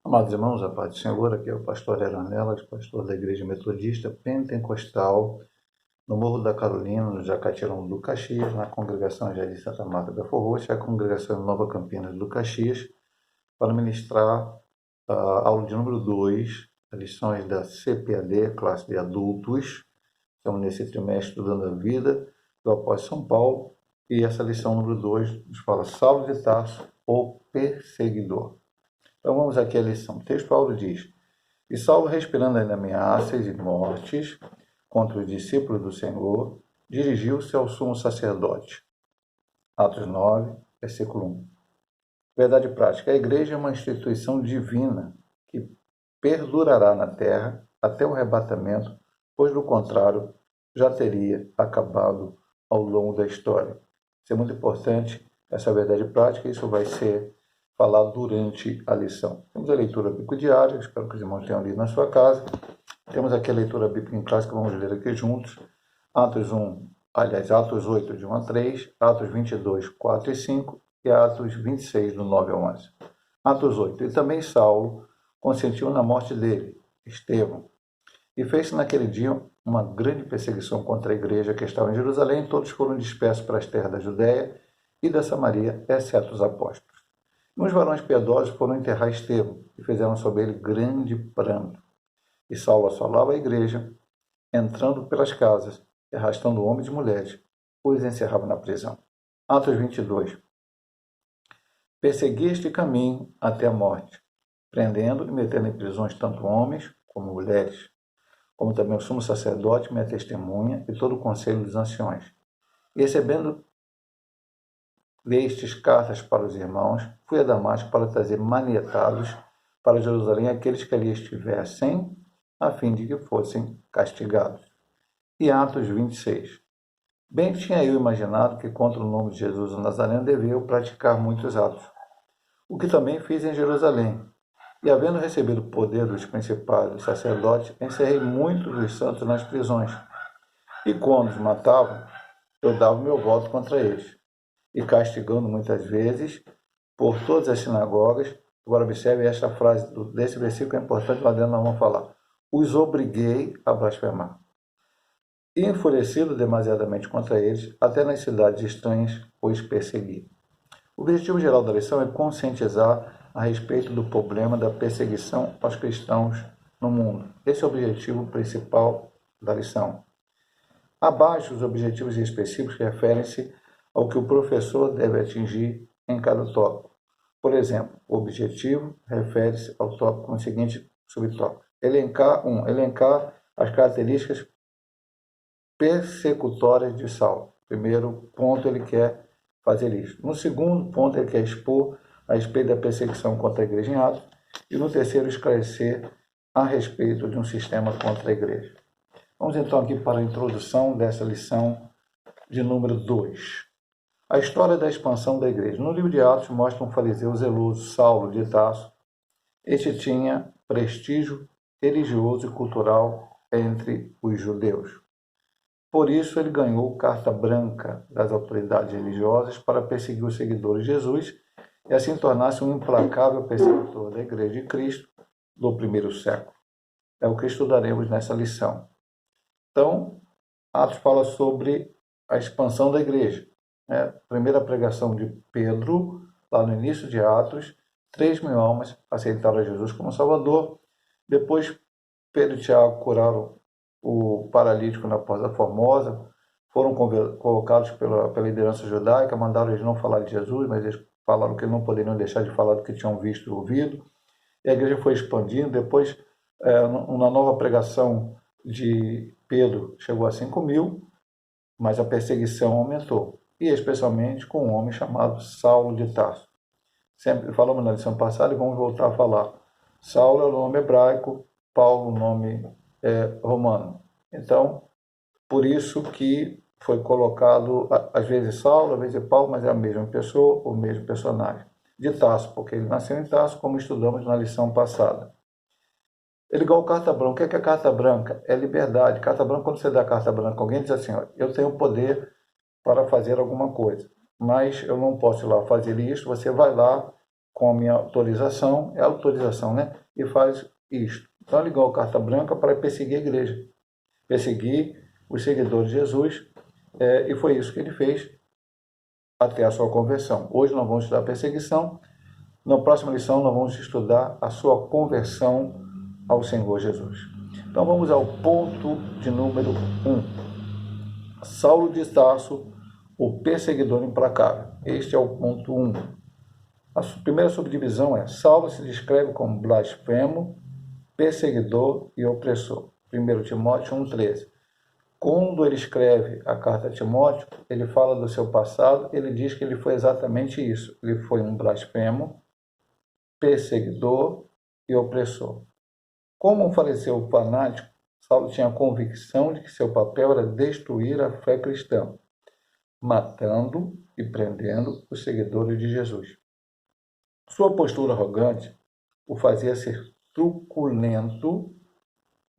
Amados irmãos, a paz do Senhor, aqui é o pastor Heranelas, pastor da Igreja Metodista Pentecostal, no Morro da Carolina, no Jacatirão do Caxias, na congregação já de Santa Marta da Forrocha, a congregação Nova Campinas do Caxias, para ministrar a aula de número 2, lições da CPAD, classe de adultos. Estamos nesse trimestre estudando a vida do apóstolo São Paulo, e essa lição número 2 nos fala Saulo de Tarso, o perseguidor. Então vamos aqui à lição. O texto Paulo diz: E Saulo, respirando ainda ameaças e mortes contra os discípulos do Senhor, dirigiu-se ao sumo sacerdote. Atos 9, versículo 1. Verdade prática. A igreja é uma instituição divina que perdurará na terra até o arrebatamento, pois do contrário já teria acabado ao longo da história. Isso é muito importante, essa verdade prática, e isso vai ser falado durante a lição. Temos a leitura bíblica diária, espero que os irmãos tenham lido na sua casa. Temos aqui a leitura bíblica em classe que vamos ler aqui juntos. Atos 8, de 1 a 3, Atos 22, 4 e 5 e Atos 26, do 9 ao 11. Atos 8. E também Saulo consentiu na morte dele, Estevão. E fez-se naquele dia uma grande perseguição contra a igreja que estava em Jerusalém. Todos foram dispersos para as terras da Judéia e da Samaria, exceto os apóstolos. E uns varões piedosos foram enterrar Estevão e fizeram sobre ele grande pranto. E Saulo assolava a igreja, entrando pelas casas, e arrastando homens e mulheres, os encerrava na prisão. Atos 22. Persegui este caminho até a morte, prendendo e metendo em prisões tanto homens como mulheres, como também o sumo sacerdote, minha testemunha, e todo o conselho dos anciões. E recebendo destes cartas para os irmãos, fui a Damasco para trazer manietados para Jerusalém aqueles que ali estivessem, a fim de que fossem castigados. E Atos 26. Bem tinha eu imaginado que contra o nome de Jesus o Nazareno devia eu praticar muitos atos, o que também fiz em Jerusalém. E havendo recebido o poder dos principais dos sacerdotes, encerrei muitos dos santos nas prisões. E quando os matavam, eu dava o meu voto contra eles. E castigando muitas vezes por todas as sinagogas. Agora observe esta frase desse versículo, é importante, lá dentro nós vamos falar. Os obriguei a blasfemar. E enfurecido demasiadamente contra eles, até nas cidades estranhas os persegui. O objetivo geral da lição é conscientizar a respeito do problema da perseguição aos cristãos no mundo. Esse é o objetivo principal da lição. Abaixo, os objetivos específicos referem-se ao que o professor deve atingir em cada tópico. Por exemplo, o objetivo refere-se ao tópico com o seguinte subtópico. Elencar as características persecutórias de Saulo. Primeiro ponto, ele quer fazer isso. No segundo ponto, ele quer expor a respeito da perseguição contra a igreja em Atos. E no terceiro, esclarecer a respeito de um sistema contra a igreja. Vamos então aqui para a introdução dessa lição de número 2. A história da expansão da igreja. No livro de Atos mostra um fariseu zeloso, Saulo de Tarso. Este tinha prestígio religioso e cultural entre os judeus. Por isso ele ganhou carta branca das autoridades religiosas para perseguir os seguidores de Jesus e assim tornar-se um implacável perseguidor da igreja de Cristo do primeiro século. É o que estudaremos nessa lição. Então, Atos fala sobre a expansão da igreja. Primeira pregação de Pedro, lá no início de Atos, 3.000 almas aceitaram a Jesus como Salvador. Depois, Pedro e Tiago curaram o paralítico na Porta Formosa, foram colocados pela liderança judaica, mandaram eles não falar de Jesus, mas eles falaram que não poderiam deixar de falar do que tinham visto e ouvido. E a igreja foi expandindo. Depois, na nova pregação de Pedro, chegou a 5.000, mas a perseguição aumentou, e especialmente com um homem chamado Saulo de Tarso. Sempre falamos na lição passada e vamos voltar a falar. Saulo é o nome hebraico, Paulo o nome romano. Então, por isso que foi colocado, às vezes Saulo, às vezes Paulo, mas é a mesma pessoa, o mesmo personagem. De Tarso, porque ele nasceu em Tarso, como estudamos na lição passada. Ele ganhou carta branca. O que é carta branca? É liberdade. Carta branca, quando você dá carta branca a alguém, diz assim, eu tenho poder para fazer alguma coisa, mas eu não posso ir lá fazer isso, você vai lá com a minha autorização, é autorização, né? E faz isto. Então ele ganhou carta branca para perseguir a igreja, perseguir os seguidores de Jesus, e foi isso que ele fez até a sua conversão. Hoje nós vamos estudar a perseguição, na próxima lição nós vamos estudar a sua conversão ao Senhor Jesus. Então vamos ao ponto de número 1. Saulo de Tarso, o perseguidor implacável. Este é o ponto 1. A primeira subdivisão é: Saulo se descreve como blasfemo, perseguidor e opressor. 1 Timóteo 1,13. Quando ele escreve a carta a Timóteo, ele fala do seu passado, ele diz que ele foi exatamente isso. Ele foi um blasfemo, perseguidor e opressor. Como um fariseu fanático, Saulo tinha a convicção de que seu papel era destruir a fé cristã, matando e prendendo os seguidores de Jesus. Sua postura arrogante o fazia ser truculento.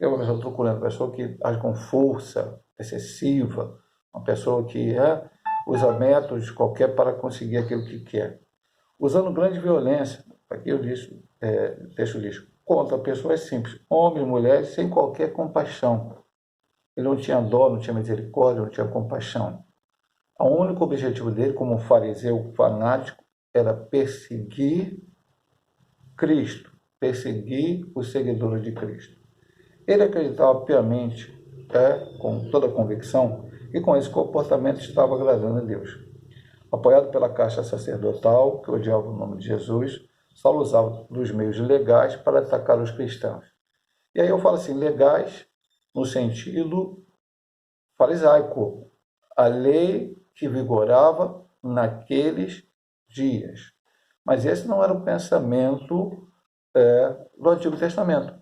É uma pessoa truculenta, uma pessoa que age com força excessiva, uma pessoa que usa métodos qualquer para conseguir aquilo que quer, usando grande violência. Aqui eu disse, o texto diz, contra pessoas simples, homens e mulheres, sem qualquer compaixão. Ele não tinha dó, não tinha misericórdia, não tinha compaixão. O único objetivo dele, como um fariseu fanático, era perseguir Cristo, perseguir os seguidores de Cristo. Ele acreditava piamente, com toda a convicção, que com esse comportamento estava agradando a Deus. Apoiado pela casta sacerdotal, que odiava o nome de Jesus, Saulo usava dos meios legais para atacar os cristãos. E aí eu falo assim, legais no sentido farisaico, a lei que vigorava naqueles dias. Mas esse não era o pensamento do Antigo Testamento.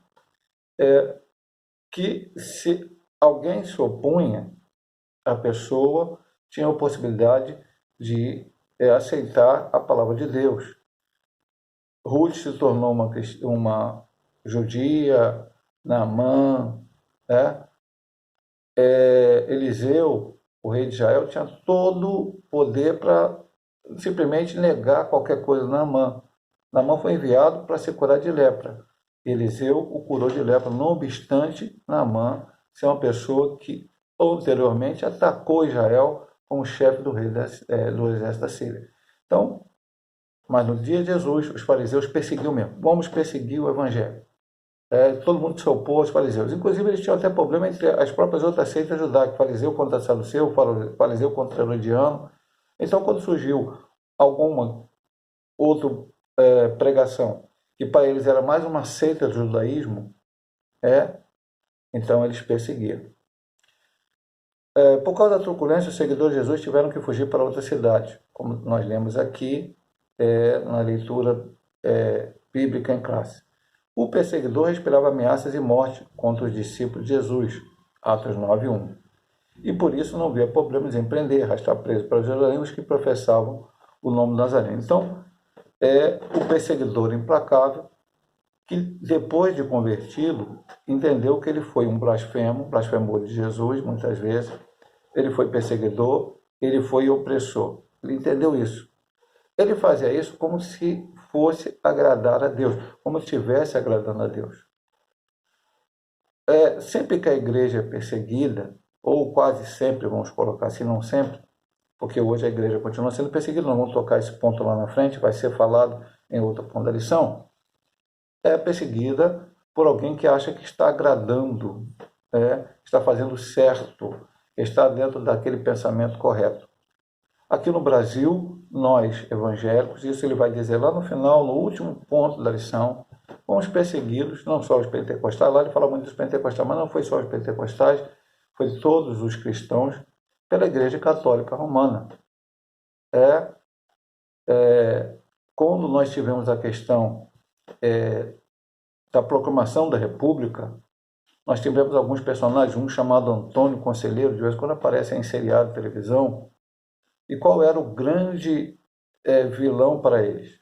Que se alguém se opunha, a pessoa tinha a possibilidade de aceitar a palavra de Deus. Ruth se tornou uma judia, Naamã, Eliseu, o rei de Israel, tinha todo o poder para simplesmente negar qualquer coisa a Naamã. Naamã foi enviado para se curar de lepra. Eliseu o curou de lepra, não obstante Naamã ser uma pessoa que anteriormente atacou Israel como chefe do exército da Síria. Então, mas no dia de Jesus, os fariseus perseguiam mesmo. Vamos perseguir o evangelho. Todo mundo se opôs aos fariseus. Inclusive, eles tinham até problema entre as próprias outras seitas judaicas, fariseu contra saduceu, fariseu contra herodiano. Então, quando surgiu alguma outra pregação que para eles era mais uma seita do judaísmo, então eles perseguiam. Por causa da truculência, os seguidores de Jesus tiveram que fugir para outra cidade, como nós lemos aqui na leitura bíblica em classe. O perseguidor respirava ameaças e morte contra os discípulos de Jesus, Atos 9:1. E por isso não havia problemas em prender, arrastar preso para Jerusalém os que professavam o nome de Nazareno. Então, o perseguidor implacável, que depois de convertido, entendeu que ele foi um blasfemou de Jesus muitas vezes, ele foi perseguidor, ele foi opressor. Ele entendeu isso. Ele fazia isso como se fosse agradar a Deus, como se estivesse agradando a Deus. Sempre que a igreja é perseguida, ou quase sempre, vamos colocar assim, não sempre, porque hoje a igreja continua sendo perseguida, nós vamos tocar esse ponto lá na frente, vai ser falado em outro ponto da lição, é perseguida por alguém que acha que está agradando, está fazendo certo, está dentro daquele pensamento correto. Aqui no Brasil, nós evangélicos, isso ele vai dizer lá no final, no último ponto da lição, fomos perseguidos, não só os pentecostais, lá ele fala muito dos pentecostais, mas não foi só os pentecostais, foi todos os cristãos, pela Igreja Católica Romana. Quando nós tivemos a questão da proclamação da República, nós tivemos alguns personagens, um chamado Antônio Conselheiro, de vez em quando aparece em seriado de televisão. E qual era o grande vilão para eles?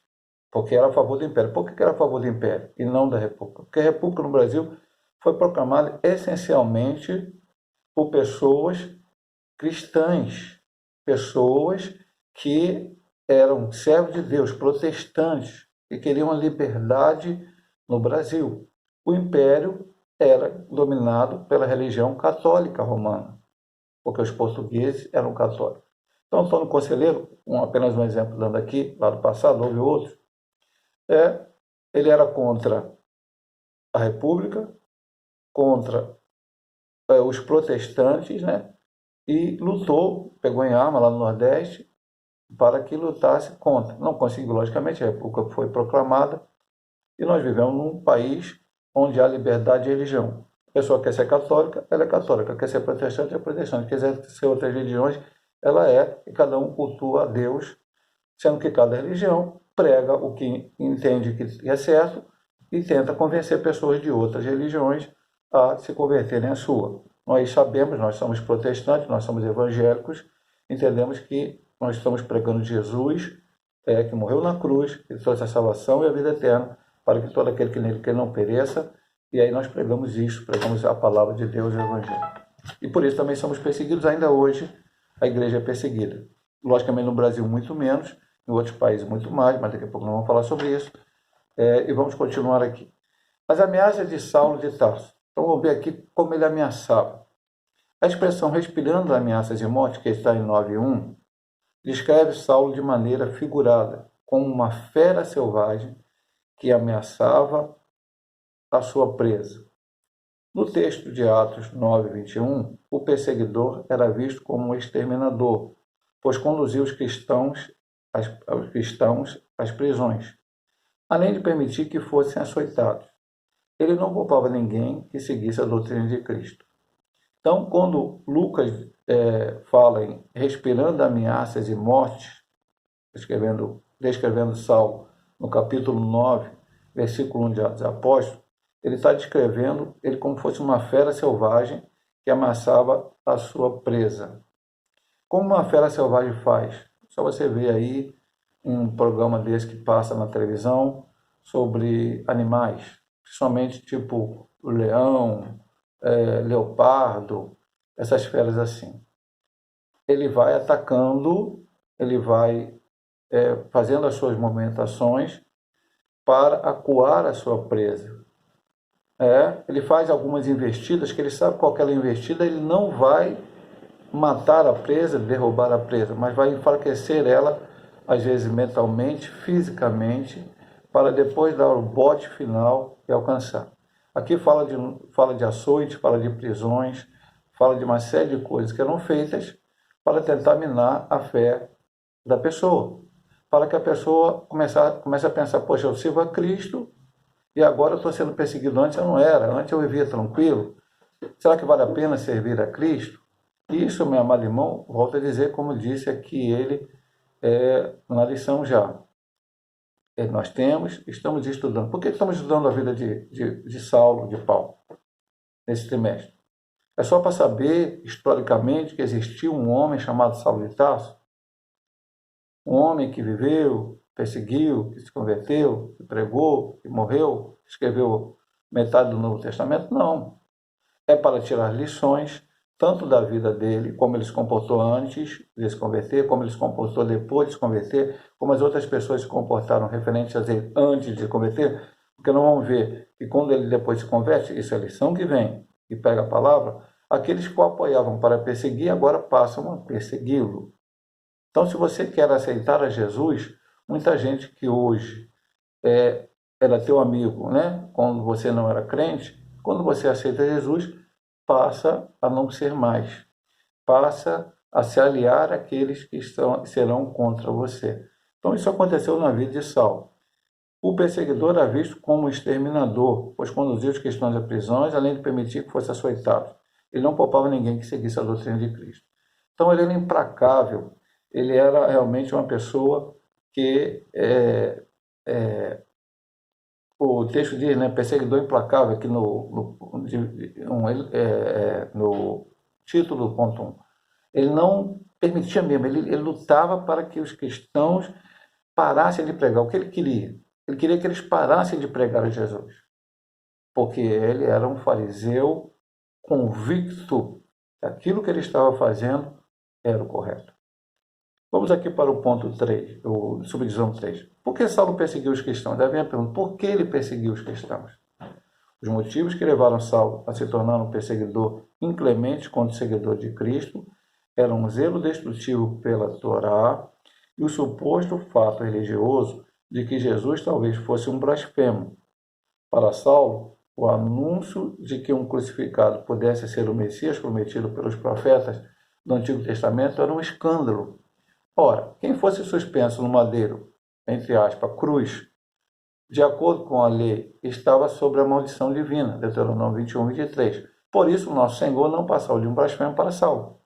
Porque era a favor do Império. Por que era a favor do Império e não da República? Porque a República no Brasil foi proclamada essencialmente por pessoas cristãs, pessoas que eram servos de Deus, protestantes, que queriam a liberdade no Brasil. O Império era dominado pela religião católica romana, porque os portugueses eram católicos. Então, Antônio Conselheiro, apenas um exemplo dando aqui, lá do passado, houve outros, ele era contra a República, contra os protestantes, né? E lutou, pegou em arma lá no Nordeste, para que lutasse contra. Não conseguiu, logicamente, a República foi proclamada, e nós vivemos num país onde há liberdade de religião. A pessoa quer ser católica, ela é católica, quer ser protestante, é protestante, quiser ser outras religiões, ela é, e cada um cultua a Deus, sendo que cada religião prega o que entende que é certo e tenta convencer pessoas de outras religiões a se converterem à sua. Nós sabemos, nós somos protestantes, nós somos evangélicos, entendemos que nós estamos pregando Jesus, que morreu na cruz, que trouxe a salvação e a vida eterna, para que todo aquele que nele quer não pereça, e aí nós pregamos isso, pregamos a palavra de Deus e o Evangelho. E por isso também somos perseguidos ainda hoje, a igreja é perseguida. Logicamente no Brasil muito menos, em outros países muito mais, mas daqui a pouco nós vamos falar sobre isso, e vamos continuar aqui. As ameaças de Saulo de Tarso. Então vamos ver aqui como ele ameaçava. A expressão respirando ameaças de morte, que está em 9:1, descreve Saulo de maneira figurada, como uma fera selvagem que ameaçava a sua presa. No texto de Atos 9:21, o perseguidor era visto como um exterminador, pois conduzia os cristãos às prisões, além de permitir que fossem açoitados. Ele não poupava ninguém que seguisse a doutrina de Cristo. Então, quando Lucas fala em respirando ameaças e mortes, descrevendo Saulo no capítulo 9, versículo 1 de Atos dos Apóstolos, ele está descrevendo ele como fosse uma fera selvagem que amassava a sua presa. Como uma fera selvagem faz? Só você ver aí em um programa desse que passa na televisão sobre animais, principalmente tipo o leão, leopardo, essas feras assim. Ele vai atacando, ele vai fazendo as suas movimentações para acuar a sua presa. Ele faz algumas investidas, que ele sabe qual é a investida, ele não vai matar a presa, derrubar a presa, mas vai enfraquecer ela, às vezes mentalmente, fisicamente, para depois dar o bote final e alcançar. Aqui fala de açoites, fala de prisões, fala de uma série de coisas que eram feitas para tentar minar a fé da pessoa, para que a pessoa comece a pensar, poxa, eu sirvo a Cristo e agora eu estou sendo perseguido, antes eu não era, antes eu vivia tranquilo, será que vale a pena servir a Cristo? Isso, meu amado irmão, volto a dizer, como disse aqui ele na lição já. Nós estamos estudando. Por que estamos estudando a vida de Saulo, de Paulo, nesse trimestre? É só para saber, historicamente, que existiu um homem chamado Saulo de Tarso, um homem que viveu, perseguiu, que se converteu, que pregou, que morreu, escreveu metade do Novo Testamento? Não. É para tirar lições, tanto da vida dele, como ele se comportou antes de se converter, como ele se comportou depois de se converter, como as outras pessoas se comportaram referentes a ele antes de se converter, porque nós vamos ver que quando ele depois se converte, isso é a lição que vem, e pega a palavra, aqueles que o apoiavam para perseguir, agora passam a persegui-lo. Então, se você quer aceitar a Jesus, muita gente que hoje era teu amigo, né? Quando você não era crente, quando você aceita Jesus, passa a não ser mais, passa a se aliar àqueles que serão contra você. Então isso aconteceu na vida de Saulo. O perseguidor era visto como exterminador, pois conduzia os cristãos a prisões, além de permitir que fosse açoitado. Ele não poupava ninguém que seguisse a doutrina de Cristo. Então ele era implacável, ele era realmente uma pessoa que o texto diz, né, perseguidor implacável, aqui no título, ponto 1. Ele não permitia mesmo, ele lutava para que os cristãos parassem de pregar. O que ele queria? Ele queria que eles parassem de pregar a Jesus, porque ele era um fariseu convicto que aquilo que ele estava fazendo era o correto. Vamos aqui para o ponto 3, o subdivisão 3. Por que Saulo perseguiu os cristãos? Daí vem a pergunta, por que ele perseguiu os cristãos? Os motivos que levaram Saulo a se tornar um perseguidor inclemente contra o seguidor de Cristo eram um zelo destrutivo pela Torá e o suposto fato religioso de que Jesus talvez fosse um blasfemo. Para Saulo, o anúncio de que um crucificado pudesse ser o Messias prometido pelos profetas do Antigo Testamento era um escândalo. Ora, quem fosse suspenso no madeiro, entre aspas, cruz, de acordo com a lei, estava sob a maldição divina, Deuteronômio 21, 23. Por isso, o nosso Senhor não passou de um blasfemo para Saulo.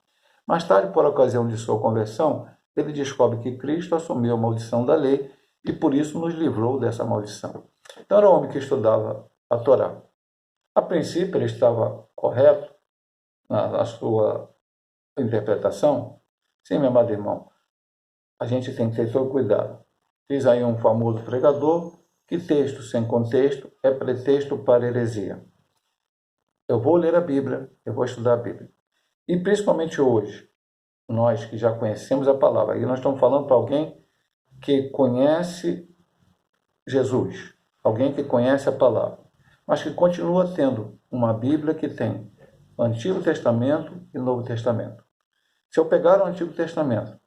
Mais tarde, por ocasião de sua conversão, ele descobre que Cristo assumiu a maldição da lei e por isso nos livrou dessa maldição. Então, era um homem que estudava a Torá. A princípio, ele estava correto na sua interpretação. Sim, meu amado irmão, a gente tem que ter todo cuidado. Diz aí um famoso pregador que texto sem contexto é pretexto para heresia. Eu vou ler a Bíblia, eu vou estudar a Bíblia. E principalmente hoje, nós que já conhecemos a palavra, e nós estamos falando para alguém que conhece Jesus, alguém que conhece a palavra, mas que continua tendo uma Bíblia que tem o Antigo Testamento e o Novo Testamento. Se eu pegar o Antigo Testamento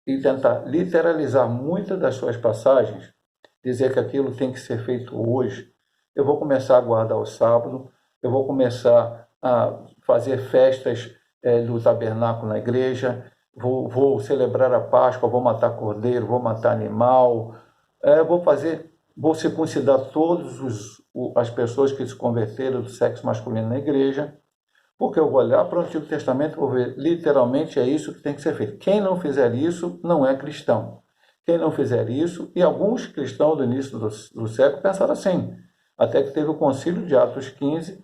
e tentar literalizar muitas das suas passagens, dizer que aquilo tem que ser feito hoje, eu vou começar a guardar o sábado, eu vou começar a fazer festas do tabernáculo na igreja, vou celebrar a Páscoa, vou matar cordeiro, vou matar animal, vou circuncidar todas as pessoas que se converteram do sexo masculino na igreja, porque eu vou olhar para o Antigo Testamento e vou ver, literalmente é isso que tem que ser feito. Quem não fizer isso não é cristão. Quem não fizer isso, e alguns cristãos do início do século pensaram assim, até que teve o concílio de Atos 15,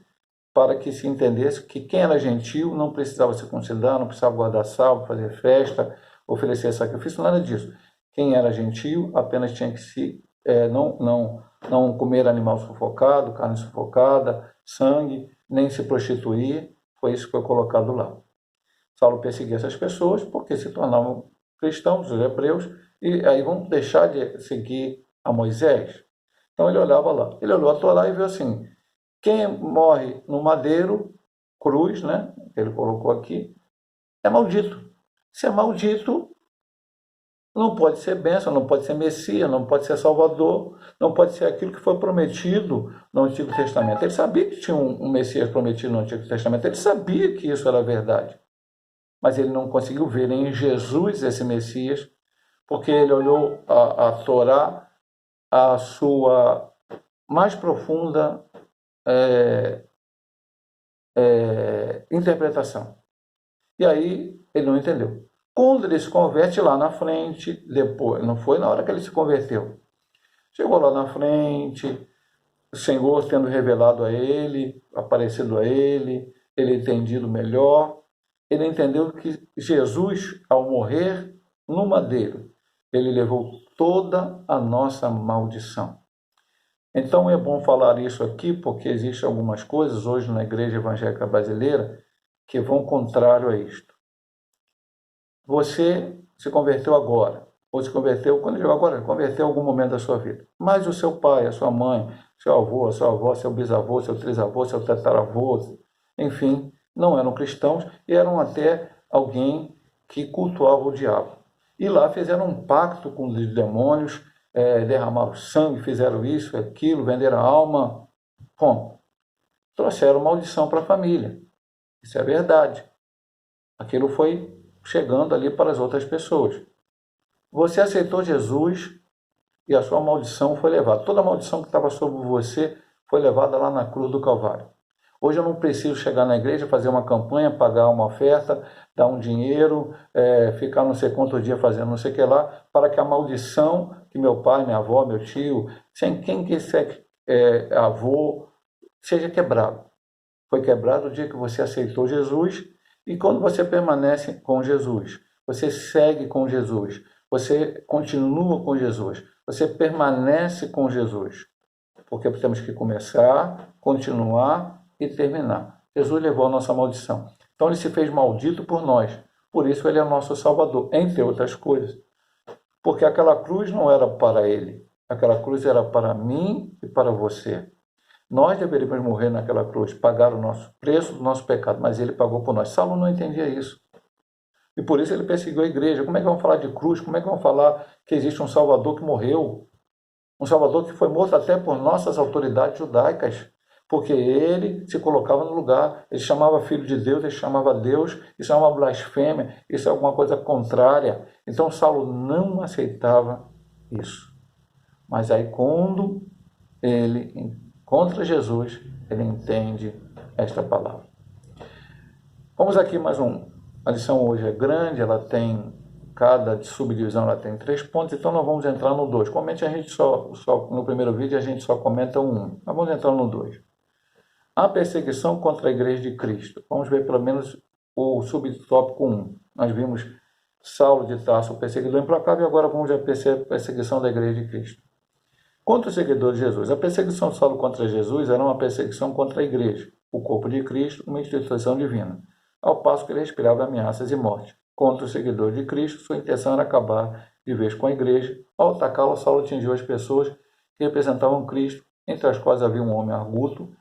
para que se entendesse que quem era gentil não precisava se considerar, não precisava guardar sábado, fazer festa, oferecer sacrifício, nada disso. Quem era gentil apenas tinha que não comer animal sufocado, carne sufocada, sangue, nem se prostituir. Foi isso que foi colocado lá. Saulo perseguia essas pessoas porque se tornavam cristãos, os hebreus, e aí vão deixar de seguir a Moisés. Então ele olhava lá, ele olhou a Torá e viu assim, quem morre no madeiro, cruz, né, que ele colocou aqui, é maldito. Se é maldito, não pode ser bênção, não pode ser Messias, não pode ser Salvador, não pode ser aquilo que foi prometido no Antigo Testamento. Ele sabia que tinha um Messias prometido no Antigo Testamento, ele sabia que isso era verdade. Mas ele não conseguiu ver em Jesus esse Messias, porque ele olhou a Torá, a sua mais profunda interpretação. E aí ele não entendeu. Quando ele se converte lá na frente, depois, não foi na hora que ele se converteu. Chegou lá na frente, o Senhor tendo revelado a ele, aparecido a ele entendido melhor, ele entendeu que Jesus, ao morrer no madeiro, ele levou toda a nossa maldição. Então é bom falar isso aqui, porque existem algumas coisas hoje na igreja evangélica brasileira que vão contrário a isto. Você se converteu agora, ou se converteu, quando eu digo agora, converteu em algum momento da sua vida. Mas o seu pai, a sua mãe, seu avô, a sua avó, seu bisavô, seu trisavô, seu tataravô, enfim, não eram cristãos e eram até alguém que cultuava o diabo. E lá fizeram um pacto com os demônios, derramaram sangue, fizeram isso, aquilo, venderam a alma. Bom, trouxeram maldição para a família. Isso é verdade. Aquilo foi chegando ali para as outras pessoas. Você aceitou Jesus e a sua maldição foi levada. Toda a maldição que estava sobre você foi levada lá na cruz do Calvário. Hoje eu não preciso chegar na igreja, fazer uma campanha, pagar uma oferta, dar um dinheiro, ficar não sei quanto dia fazendo não sei o que lá, para que a maldição que meu pai, minha avó, meu tio, sem quem quiser avô, seja quebrado. Foi quebrado o dia que você aceitou Jesus e quando você permanece com Jesus, você segue com Jesus, você continua com Jesus, você permanece com Jesus. Porque temos que começar, continuar e terminar. Jesus levou a nossa maldição. Então ele se fez maldito por nós. Por isso ele é nosso Salvador, entre outras coisas. Porque aquela cruz não era para ele, aquela cruz era para mim e para você. Nós deveríamos morrer naquela cruz, pagar o nosso preço do nosso pecado, mas ele pagou por nós. Saulo não entendia isso. E por isso ele perseguiu a igreja. Como é que vão falar de cruz? Como é que vão falar que existe um Salvador que morreu? Um Salvador que foi morto até por nossas autoridades judaicas. Porque ele se colocava no lugar, ele chamava filho de Deus, ele chamava Deus, isso é uma blasfêmia, isso é alguma coisa contrária. Então Saulo não aceitava isso. Mas aí quando ele encontra Jesus, ele entende esta palavra. Vamos aqui mais um. A lição hoje é grande, ela tem, cada subdivisão ela tem 3 pontos, então nós vamos entrar no 2. Comente a gente só no primeiro vídeo a gente só comenta o 1. Nós vamos entrar no 2. A perseguição contra a igreja de Cristo. Vamos ver pelo menos o subtópico 1. Nós vimos Saulo de Tarso, o perseguidor implacável, e agora vamos ver a perseguição da igreja de Cristo. Contra os seguidores de Jesus. A perseguição de Saulo contra Jesus era uma perseguição contra a igreja, o corpo de Cristo, uma instituição divina, ao passo que ele respirava ameaças e morte. Contra os seguidores de Cristo, sua intenção era acabar de vez com a igreja. Ao atacá-la, Saulo atingiu as pessoas que representavam Cristo, entre as quais havia um homem arguto,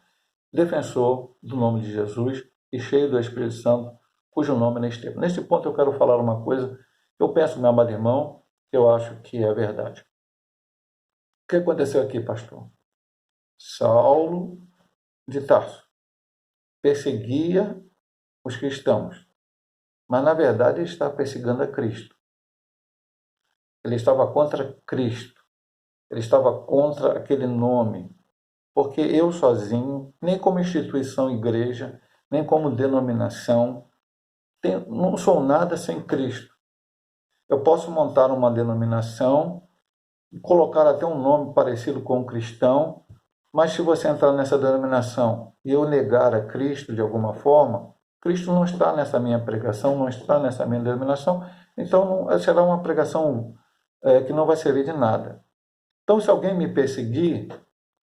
defensor do nome de Jesus e cheio do Espírito Santo, cujo nome era Estevão. Neste ponto eu quero falar uma coisa que eu penso, meu amado irmão, que eu acho que é verdade. O que aconteceu aqui, pastor? Saulo de Tarso perseguia os cristãos, mas na verdade ele estava perseguindo a Cristo. Ele estava contra Cristo. Ele estava contra aquele nome. Porque eu sozinho, nem como instituição igreja, nem como denominação, não sou nada sem Cristo. Eu posso montar uma denominação, colocar até um nome parecido com um cristão, mas se você entrar nessa denominação e eu negar a Cristo de alguma forma, Cristo não está nessa minha pregação, não está nessa minha denominação, então será uma pregação que não vai servir de nada. Então, se alguém me perseguir,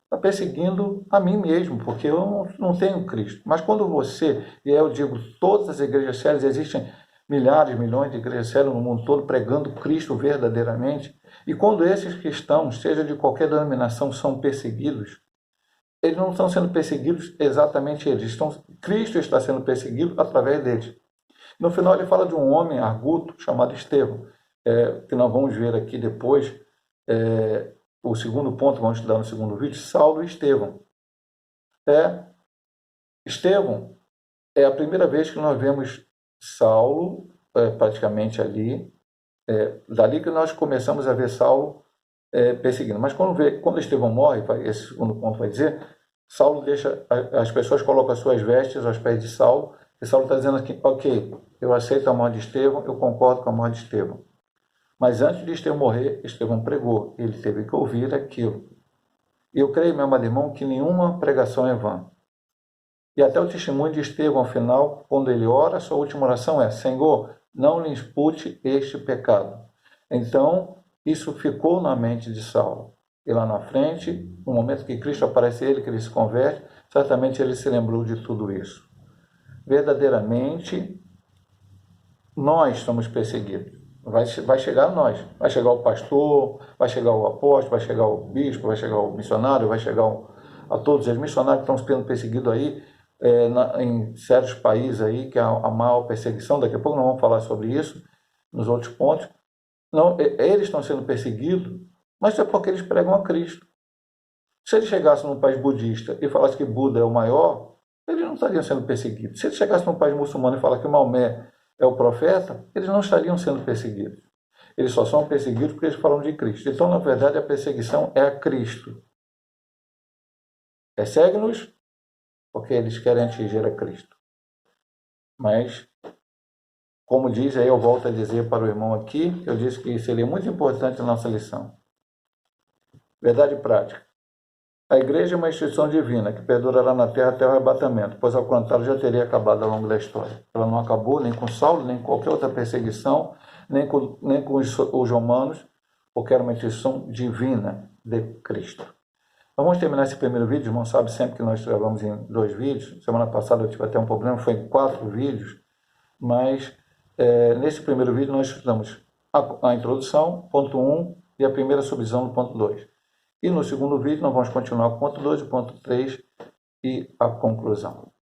está perseguindo a mim mesmo, porque eu não tenho Cristo. Mas quando você, e eu digo, todas as igrejas sérias, existem milhares, milhões de igrejas sérias no mundo todo pregando Cristo verdadeiramente, e quando esses cristãos, seja de qualquer denominação, são perseguidos, eles não estão sendo perseguidos exatamente eles, Cristo está sendo perseguido através deles. No final ele fala de um homem arguto chamado Estevão, que nós vamos ver aqui depois, o segundo ponto, vamos estudar no segundo vídeo, Saulo e Estevão. Estevão é a primeira vez que nós vemos Saulo, praticamente ali, dali que nós começamos a ver Saulo perseguindo. Mas quando Estevão morre, esse segundo ponto vai dizer, Saulo deixa, as pessoas colocam as suas vestes aos pés de Saulo, e Saulo está dizendo aqui, ok, eu aceito a morte de Estevão, eu concordo com a morte de Estevão. Mas antes de Estevão morrer, Estevão pregou. Ele teve que ouvir aquilo. E eu creio, meu amado irmão, que nenhuma pregação é vã. E até o testemunho de Estevão, ao final, quando ele ora, sua última oração é: Senhor, não lhe impute este pecado. Então, isso ficou na mente de Saulo. E lá na frente, no momento que Cristo aparece a ele, que ele se converte, certamente ele se lembrou de tudo isso. Verdadeiramente, nós somos perseguidos. Vai chegar a nós, vai chegar o pastor, vai chegar o apóstolo, vai chegar o bispo, vai chegar o missionário, vai chegar a todos os missionários que estão sendo perseguidos aí, em certos países aí, que há a maior perseguição. Daqui a pouco nós vamos falar sobre isso, nos outros pontos. Não, eles estão sendo perseguidos, mas é porque eles pregam a Cristo. Se eles chegassem num país budista e falassem que Buda é o maior, eles não estariam sendo perseguidos. Se eles chegassem num país muçulmano e falassem que Maomé é o profeta, eles não estariam sendo perseguidos. Eles só são perseguidos porque eles falam de Cristo. Então, na verdade, a perseguição é a Cristo. Persegue-nos porque eles querem atingir a Cristo. Mas, como diz, aí eu volto a dizer para o irmão aqui, eu disse que seria muito importante a nossa lição. Verdade prática. A igreja é uma instituição divina que perdurará na terra até o arrebatamento, pois ao contrário já teria acabado ao longo da história. Ela não acabou nem com Saulo, nem com qualquer outra perseguição, nem com os romanos, porque era uma instituição divina de Cristo. Então vamos terminar esse primeiro vídeo. Irmão sabe sempre que nós gravamos em 2 vídeos. Semana passada eu tive até um problema, foi em 4 vídeos, mas Nesse primeiro vídeo nós estudamos a introdução, ponto 1, e a primeira subdivisão do ponto 2. E no segundo vídeo nós vamos continuar com o ponto 2, o ponto 3 e a conclusão.